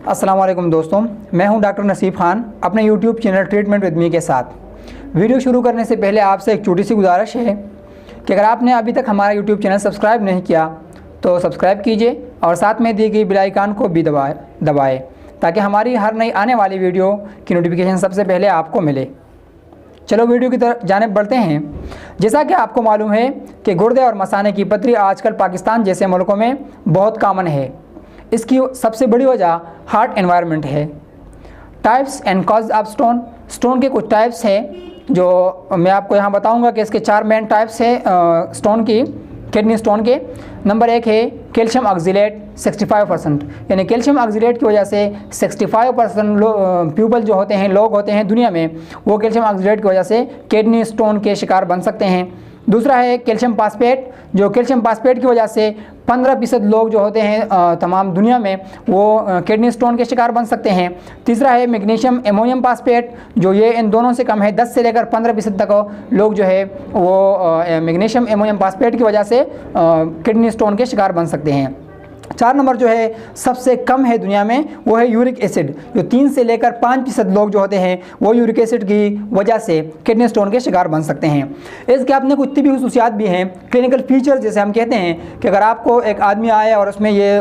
अस्सलाम वालेकुम दोस्तों, मैं हूं डॉक्टर नसीब खान अपने YouTube channel treatment with me के साथ। वीडियो शुरू करने से पहले आपसे एक छोटी सी गुजारिश है कि अगर आपने अभी तक हमारा यूट्यूब चैनल सब्सक्राइब नहीं किया तो सब्सक्राइब कीजिए और साथ में दी गई बेल आइकन को भी दबाएँ ताकि हमारी हर नई आने वाली वीडियो की नोटिफिकेशन सबसे पहले आपको मिले। चलो वीडियो की तरफ जाने बढ़ते हैं। जैसा कि आपको मालूम है कि गुर्दे और मसाने की पथरी आजकल पाकिस्तान जैसे मुल्कों में बहुत कॉमन है। इसकी सबसे बड़ी वजह हार्ट एनवायरनमेंट है। Types and cause of stone के कुछ टाइप्स हैं जो मैं आपको यहाँ बताऊँगा कि इसके 4 मेन टाइप्स है स्टोन की, किडनी स्टोन के। नंबर 1 है कैल्शियम ऑक्जेलेट 65%, यानी कैल्शियम ऑक्जेलेट की वजह से 65% पीपल जो होते हैं, लोग होते हैं दुनिया में, वो कैल्शियम ऑक्जेलेट की वजह से किडनी स्टोन के शिकार बन सकते हैं। दूसरा है कैल्शियम फास्फेट, जो कैल्शियम फास्फेट की वजह से 15% लोग जो होते हैं तमाम दुनिया में वो किडनी स्टोन के शिकार बन सकते हैं। तीसरा है मैग्नीशियम एमोनियम फास्फेट, जो ये इन दोनों से कम है, 10 से लेकर 15% तक लोग जो है वो मैग्नीशियम एमोनियम फास्फेट की वजह से किडनी स्टोन के शिकार बन सकते हैं। 4 नंबर जो है सबसे कम है दुनिया में, वो है यूरिक एसिड, जो 3 से लेकर 5% लोग जो होते हैं वो यूरिक एसिड की वजह से किडनी स्टोन के शिकार बन सकते हैं। इसके अपने कुछ तिब्बी खुसूसियात भी हैं, क्लिनिकल फीचर जैसे हम कहते हैं कि अगर आपको एक आदमी आए और उसमें ये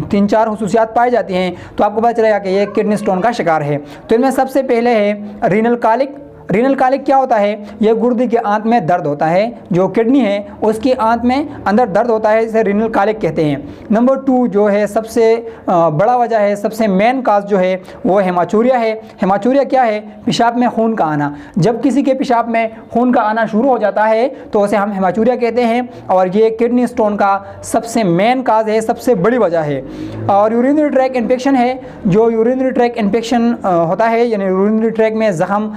3-4 खुसूसियात पाई जाती हैं तो आपको पता चलेगा कि ये किडनी स्टोन का शिकार है। तो इनमें सबसे पहले है रीनल कॉलिक। रीनल कॉलिक क्या होता है? ये गुर्दे के आंत में दर्द होता है, जो किडनी है उसकी आंत में अंदर दर्द होता है, इसे रीनल कॉलिक कहते हैं। नंबर 2 जो है सबसे बड़ा वजह है, सबसे मेन काज जो है वो हेमाचूरिया है। हेमाचूरिया क्या है? पेशाब में खून का आना। जब किसी के पेशाब में खून का आना शुरू हो जाता है तो उसे हम हेमाचूरिया कहते हैं और ये किडनी स्टोन का सबसे मेन काज है, सबसे बड़ी वजह है। और यूरिनरी ट्रैक इन्फेक्शन है, जो यूरिनरी ट्रैक इन्फेक्शन होता है, यानी यूरिनरी ट्रैक में जख्म,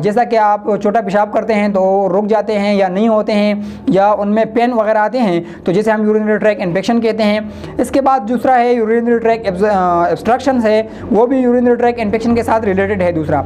जैसा कि आप छोटा पेशाब करते हैं तो रुक जाते हैं या नहीं होते हैं या उनमें पेन वगैरह आते हैं, तो जैसे हम यूरिनरी ट्रैक इन्फेक्शन कहते हैं। इसके बाद दूसरा है यूरिनरी ट्रैक ऑब्स्ट्रक्शन है, वो भी यूरिनरी ट्रैक इन्फेक्शन के साथ रिलेटेड है दूसरा।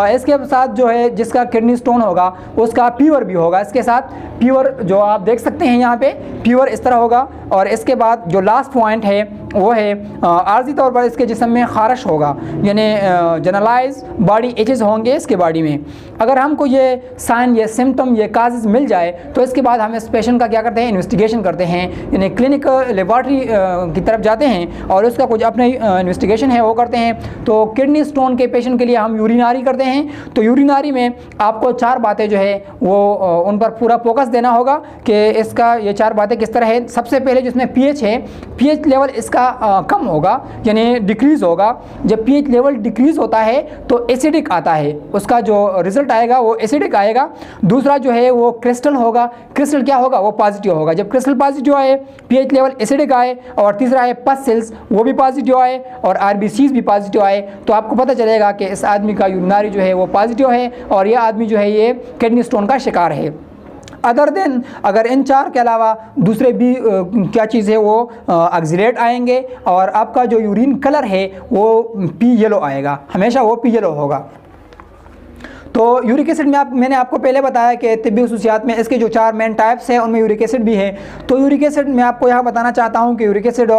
इसके साथ जो है जिसका किडनी स्टोन होगा उसका फीवर भी होगा। इसके साथ फीवर जो आप देख सकते हैं यहाँ पे, फीवर इस तरह होगा। और इसके बाद जो लास्ट पॉइंट है वो है आर्जी तौर पर इसके जिस्म में खारिश होगा, यानी जनरलाइज बॉडी एचेस होंगे इसके बॉडी में। अगर हमको ये साइन, ये सिम्टम, ये काजेज मिल जाए तो इसके बाद हम इस पेशेंट का क्या करते हैं? इन्वेस्टिगेशन करते हैं, यानी क्लिनिकल लेबॉर्ट्री की तरफ जाते हैं और उसका कुछ अपने इन्वेस्टिगेशन है वो करते हैं। तो किडनी स्टोन के पेशेंट के लिए हम यूरिनारी करते हैं। तो यूरिनारी में आपको 4 बातें जो है वो उन पर पूरा फोकस देना होगा कि इसका ये 4 बातें किस तरह है। सबसे पहले जिसमें पीएच है, पीएच लेवल इसका कम होगा, यानी डिक्रीज़ होगा। जब पीएच लेवल डिक्रीज़ होता है तो एसिडिक आता है, उसका जो रिजल्ट आएगा वो एसिडिक आएगा। दूसरा जो है वो क्रिस्टल होगा, क्रिस्टल क्या होगा? वो पॉजिटिव होगा। जब क्रिस्टल पॉजिटिव आए, पीएच लेवल एसिडिक आए, और तीसरा है पस सेल्स, वो भी पॉजिटिव आए और आरबीसीज भी पॉजिटिव आए, तो आपको पता चलेगा कि इस आदमी का यूरिनरी जो है वो पॉजिटिव है और ये आदमी जो है ये किडनी स्टोन का शिकार है। अदर देन अगर इन 4 के अलावा दूसरे भी क्या चीज़ है वो ऑक्जेलेट आएंगे और आपका जो यूरिन कलर है वो पी येलो आएगा, हमेशा वो पी येलो होगा। तो यूरिक एसिड में मैंने आपको पहले बताया कि तिब्बी खुसूसियात में इसके जो 4 मेन टाइप्स हैं उनमें यूरिक एसिड भी है। तो यूरिक एसिड मैं आपको यहाँ बताना चाहता हूँ कि यूरिक एसिड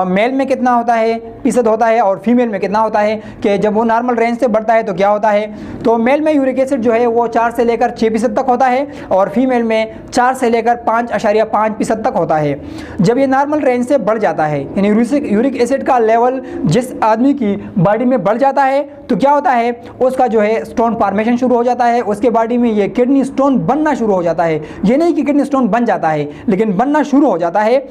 मेल में कितना होता है, फीसद होता है, और फीमेल में कितना होता है, कि जब वो नॉर्मल रेंज से बढ़ता है तो क्या होता है। तो मेल में यूरिक एसिड जो है वो 4 से लेकर 6% तक होता है और फीमेल में 4 से लेकर 5.5% तक होता है। जब ये नॉर्मल रेंज से बढ़ जाता है, यानी यूरिक एसिड का लेवल जिस आदमी की बॉडी में बढ़ जाता है तो क्या होता है, उसका जो है स्टोन फॉर्मेशन शुरू हो जाता है, उसके बॉडी में ये किडनी स्टोन बनना शुरू हो जाता है। ये नहीं कि किडनी स्टोन बन जाता है, लेकिन बनना शुरू हो जाता है।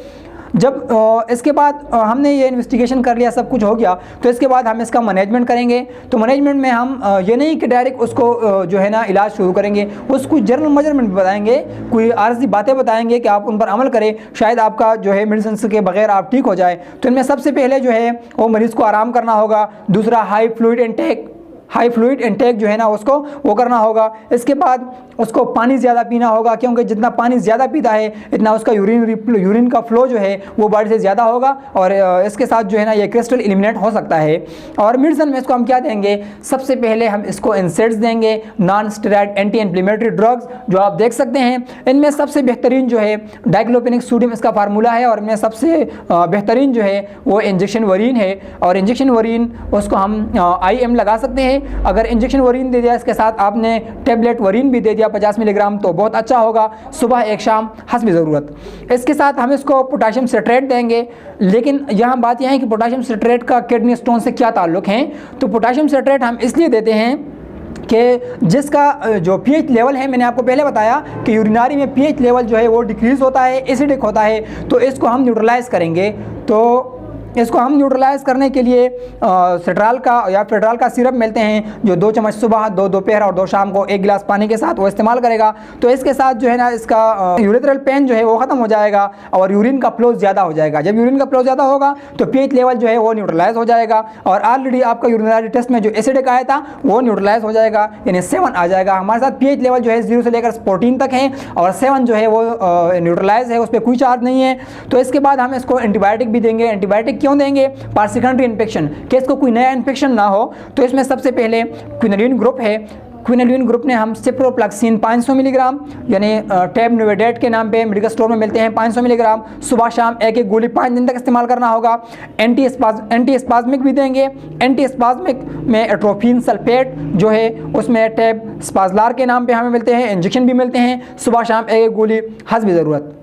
जब इसके बाद हमने ये इन्वेस्टिगेशन कर लिया, सब कुछ हो गया, तो इसके बाद हम इसका मैनेजमेंट करेंगे। तो मैनेजमेंट में हम ये नहीं कि डायरेक्ट उसको जो है ना इलाज शुरू करेंगे, उसको जनरल मेजरमेंट बताएंगे, कोई आर्जी बातें बताएंगे कि आप उन पर अमल करें, शायद आपका जो है मेडिसिन के बगैर आप ठीक हो जाए। तो इनमें सबसे पहले जो है वो मरीज़ को आराम करना होगा। दूसरा high fluid intake, high fluid intake जो है ना उसको वो करना होगा। इसके बाद उसको पानी ज़्यादा पीना होगा, क्योंकि जितना पानी ज़्यादा पीता है इतना उसका यूरिन का फ्लो जो है वो बॉडी से ज़्यादा होगा और इसके साथ जो है ना ये क्रिस्टल एलिमिनेट हो सकता है। और मेडिसिन में इसको हम क्या देंगे, सबसे पहले हम इसको इंसेट्स देंगे, non steroid anti inflammatory drugs जो आप देख सकते हैं। इनमें सबसे बेहतरीन जो है डाइक्लोफेनिक सोडियम इसका फार्मूला है और इनमें सबसे बेहतरीन जो है वो इंजेक्शन वरीन है। और इंजेक्शन वरीन उसको हम IM लगा सकते हैं। अगर इंजेक्शन वरीन दे दिया, इसके साथ आपने टेबलेट वरीन भी दे दिया 50 मिलीग्राम, तो बहुत अच्छा होगा, सुबह एक शाम हस्ब ज़रूरत। इसके साथ हम इसको पोटाशियम सिट्रेट देंगे। लेकिन यहाँ बात यह है कि पोटाशियम सिट्रेट का किडनी स्टोन से क्या ताल्लुक़ है। तो पोटाशियम सिट्रेट हम इसलिए देते हैं कि जिसका जो pH लेवल है, मैंने आपको पहले बताया कि यूरिनरी में pH लेवल जो है वो डिक्रीज़ होता है, एसिडिक होता है, तो इसको हम न्यूट्रलाइज़ करेंगे। तो इसको हम न्यूट्रलाइज़ करने के लिए सिट्राल का या फेड्राल का सिरप मिलते हैं, जो 2 चम्मच सुबह, 2 दोपहर और 2 शाम को 1 गिलास पानी के साथ वो इस्तेमाल करेगा। तो इसके साथ जो है ना इसका यूरेथ्रल पेन जो है वो ख़त्म हो जाएगा और यूरिन का फ्लो ज़्यादा हो जाएगा। जब यूरिन का फ्लो ज़्यादा होगा तो pH लेवल जो है वो न्यूट्रलाइज़ हो जाएगा और ऑलरेडी आपका यूरिनरी टेस्ट में जो एसिडिक आया था वो न्यूट्रलाइज़ हो जाएगा, यानी 7 आ जाएगा। हमारे साथ pH लेवल जो है 0 से लेकर 14 तक है और 7 जो है वो न्यूट्रलाइज़ है, उस पर कोई चार्ज नहीं है। तो इसके बाद हम इसको एंटीबायोटिक भी देंगे। एंटीबायोटिक क्यों देंगे, सेकेंडरी इन्फेक्शन, कि इसको कोई नया इन्फेक्शन ना हो। तो इसमें सबसे पहले क्विनालिन ग्रुप है। क्विनालिन ग्रुप ने हम सिप्रोफ्लैक्सिन 500 मिलीग्राम, यानी टैब नोवेडेट के नाम पे मेडिकल स्टोर में मिलते हैं, 500 मिलीग्राम सुबह शाम एक गोली 5 दिन तक इस्तेमाल करना होगा। एंटी स्पाज्मिक भी देंगे। एंटी स्पाज्मिक में एट्रोफिन सल्फेट जो है उसमें टैब स्पाजलार के नाम पे हमें मिलते हैं, इंजेक्शन भी मिलते हैं, सुबह शाम एक गोली हस्ब ज़रूरत।